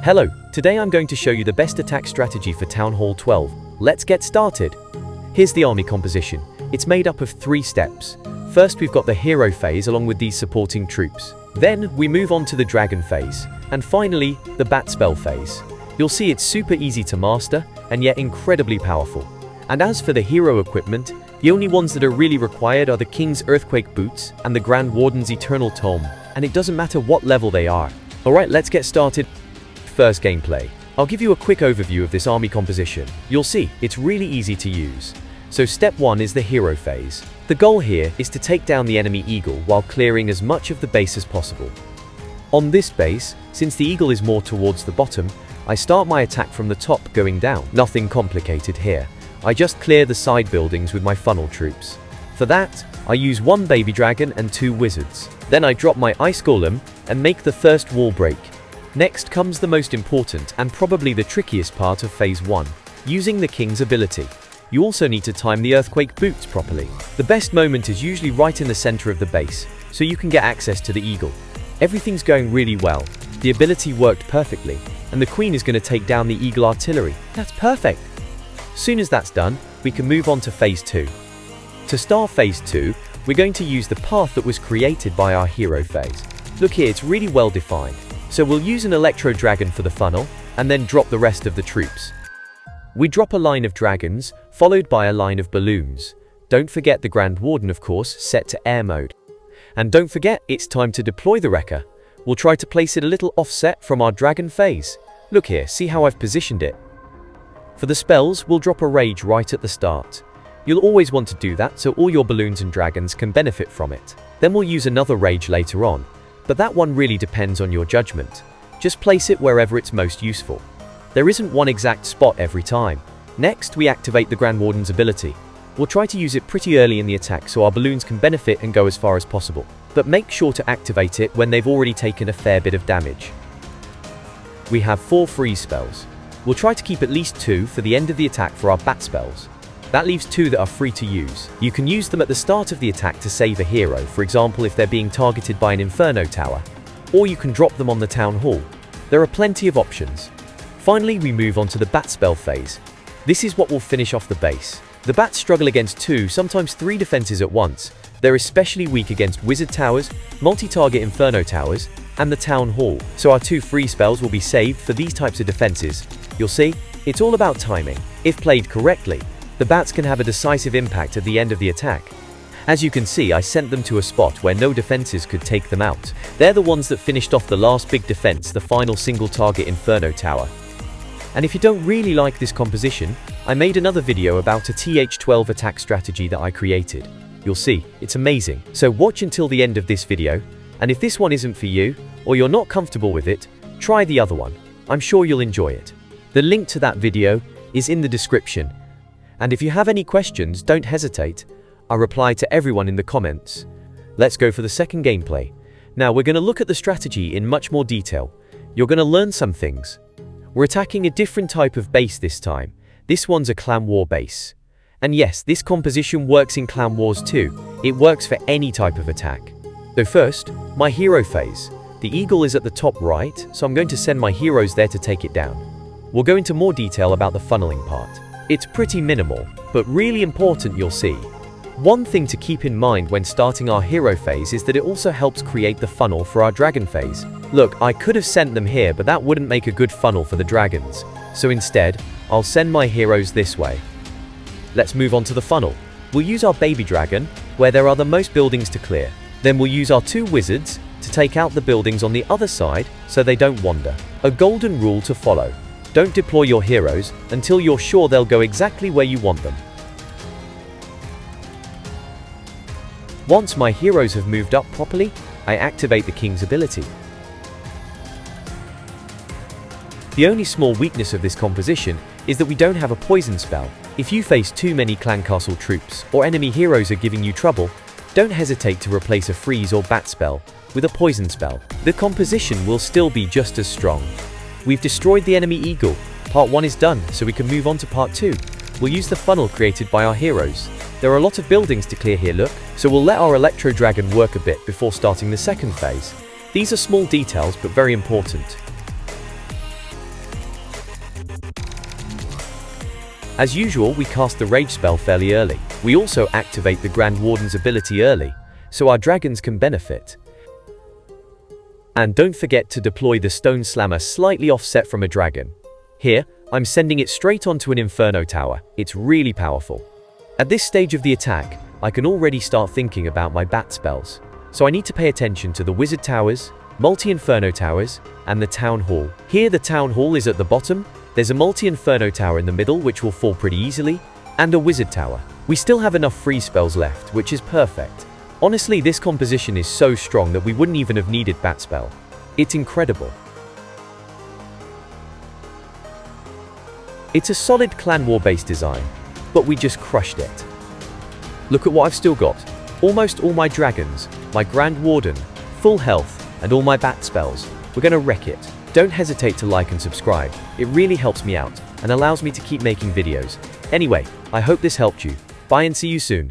Hello, today I'm going to show you the best attack strategy for Town Hall 12. Let's get started. Here's the army composition. It's made up of 3 steps. First, we've got the hero phase along with these supporting troops. Then, we move on to the dragon phase. And finally, the bat spell phase. You'll see it's super easy to master, and yet incredibly powerful. And as for the hero equipment, the only ones that are really required are the King's Earthquake Boots and the Grand Warden's Eternal Tome, and it doesn't matter what level they are. Alright, let's get started. First gameplay. I'll give you a quick overview of this army composition. You'll see, it's really easy to use. So step 1 is the hero phase. The goal here is to take down the enemy eagle while clearing as much of the base as possible. On this base, since the eagle is more towards the bottom, I start my attack from the top going down. Nothing complicated here. I just clear the side buildings with my funnel troops. For that, I use 1 baby dragon and 2 wizards. Then I drop my ice golem and make the first wall break. Next comes the most important and probably the trickiest part of phase 1, using the king's ability. You also need to time the earthquake boots properly. The best moment is usually right in the center of the base, so you can get access to the eagle. Everything's going really well. The ability worked perfectly, and the queen is going to take down the eagle artillery. That's perfect. Soon as that's done, we can move on to phase 2. To start phase 2, we're going to use the path that was created by our hero phase. Look here, it's really well defined. So we'll use an electro dragon for the funnel, and then drop the rest of the troops. We drop a line of dragons, followed by a line of balloons. Don't forget the Grand Warden, of course, set to air mode. And don't forget, it's time to deploy the wrecker. We'll try to place it a little offset from our dragon phase. Look here, see how I've positioned it? For the spells, we'll drop a rage right at the start. You'll always want to do that so all your balloons and dragons can benefit from it. Then we'll use another rage later on. But that one really depends on your judgment. Just place it wherever it's most useful. There isn't one exact spot every time. Next, we activate the Grand Warden's ability. We'll try to use it pretty early in the attack so our balloons can benefit and go as far as possible. But make sure to activate it when they've already taken a fair bit of damage. We have 4 freeze spells. We'll try to keep at least 2 for the end of the attack for our bat spells. That leaves 2 that are free to use. You can use them at the start of the attack to save a hero, for example if they're being targeted by an inferno tower. Or you can drop them on the town hall. There are plenty of options. Finally, we move on to the bat spell phase. This is what will finish off the base. The bats struggle against 2, sometimes 3 defenses at once. They're especially weak against wizard towers, multi-target inferno towers, and the town hall. So our 2 free spells will be saved for these types of defenses. You'll see, it's all about timing. If played correctly, the bats can have a decisive impact at the end of the attack. As you can see, I sent them to a spot where no defenses could take them out. They're the ones that finished off the last big defense, the final single target inferno tower. And if you don't really like this composition, I made another video about a TH12 attack strategy that I created. You'll see, it's amazing. So watch until the end of this video, and if this one isn't for you, or you're not comfortable with it, try the other one. I'm sure you'll enjoy it. The link to that video is in the description. And if you have any questions, don't hesitate. I'll reply to everyone in the comments. Let's go for the second gameplay. Now we're going to look at the strategy in much more detail. You're going to learn some things. We're attacking a different type of base this time. This one's a clan war base. And yes, this composition works in clan wars too. It works for any type of attack. So first, my hero phase. The eagle is at the top right, so I'm going to send my heroes there to take it down. We'll go into more detail about the funneling part. It's pretty minimal, but really important, you'll see. One thing to keep in mind when starting our hero phase is that it also helps create the funnel for our dragon phase. Look, I could have sent them here, but that wouldn't make a good funnel for the dragons. So instead, I'll send my heroes this way. Let's move on to the funnel. We'll use our baby dragon, where there are the most buildings to clear. Then we'll use our 2 wizards to take out the buildings on the other side so they don't wander. A golden rule to follow. Don't deploy your heroes until you're sure they'll go exactly where you want them. Once my heroes have moved up properly, I activate the king's ability. The only small weakness of this composition is that we don't have a poison spell. If you face too many clan castle troops or enemy heroes are giving you trouble, don't hesitate to replace a freeze or bat spell with a poison spell. The composition will still be just as strong. We've destroyed the enemy eagle. Part 1 is done, so we can move on to part 2. We'll use the funnel created by our heroes. There are a lot of buildings to clear here, look, so we'll let our electro dragon work a bit before starting the second phase. These are small details but very important. As usual, we cast the Rage spell fairly early. We also activate the Grand Warden's ability early, so our dragons can benefit. And don't forget to deploy the Stone Slammer slightly offset from a dragon. Here, I'm sending it straight onto an Inferno Tower. It's really powerful. At this stage of the attack, I can already start thinking about my bat spells. So I need to pay attention to the Wizard Towers, Multi-Inferno Towers, and the Town Hall. Here the Town Hall is at the bottom, there's a Multi-Inferno Tower in the middle which will fall pretty easily, and a Wizard Tower. We still have enough free spells left, which is perfect. Honestly, this composition is so strong that we wouldn't even have needed Bat Spell. It's incredible. It's a solid Clan War based design, but we just crushed it. Look at what I've still got. Almost all my dragons, my Grand Warden, full health, and all my bat spells. We're gonna wreck it. Don't hesitate to like and subscribe. It really helps me out and allows me to keep making videos. Anyway, I hope this helped you. Bye and see you soon.